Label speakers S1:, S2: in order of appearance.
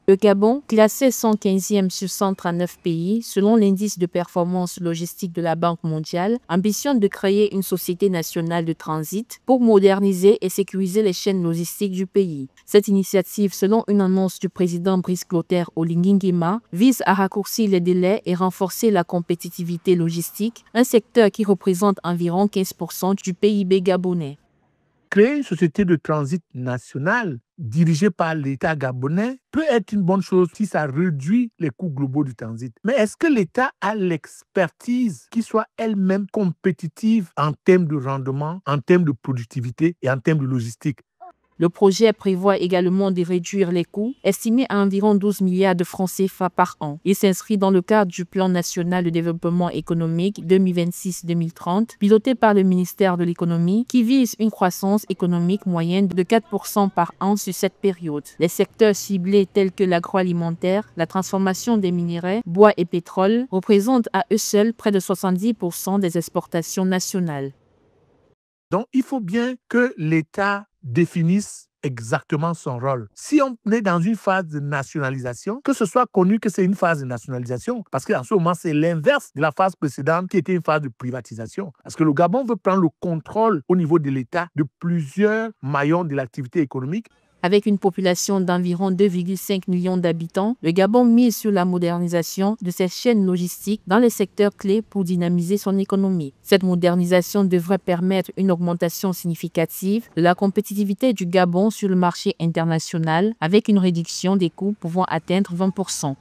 S1: Le Gabon, classé 115e sur 139 pays selon l'indice de performance logistique de la Banque mondiale, ambitionne de créer une société nationale de transit pour moderniser et sécuriser les chaînes logistiques du pays. Cette initiative, selon une annonce du président Brice Clotaire Oligui Nguema, vise à raccourcir les délais et renforcer la compétitivité logistique, un secteur qui représente environ 15% du PIB gabonais.
S2: Créer une société de transit nationale dirigée par l'État gabonais peut être une bonne chose si ça réduit les coûts globaux du transit. Mais est-ce que l'État a l'expertise qui soit elle-même compétitive en termes de rendement, en termes de productivité et en termes de logistique?
S1: Le projet prévoit également de réduire les coûts, estimés à environ 12 milliards de francs CFA par an. Il s'inscrit dans le cadre du Plan national de développement économique 2026-2030, piloté par le ministère de l'Économie, qui vise une croissance économique moyenne de 4% par an sur cette période. Les secteurs ciblés tels que l'agroalimentaire, la transformation des minerais, bois et pétrole représentent à eux seuls près de 70% des exportations nationales.
S2: Donc, il faut bien que l'État définisse exactement son rôle. Si on est dans une phase de nationalisation, que ce soit connu que c'est une phase de nationalisation, parce qu'en ce moment, c'est l'inverse de la phase précédente qui était une phase de privatisation. Parce que le Gabon veut prendre le contrôle au niveau de l'État de plusieurs maillons de l'activité économique.
S1: Avec une population d'environ 2,5 millions d'habitants, le Gabon mise sur la modernisation de ses chaînes logistiques dans les secteurs clés pour dynamiser son économie. Cette modernisation devrait permettre une augmentation significative de la compétitivité du Gabon sur le marché international avec une réduction des coûts pouvant atteindre 20%.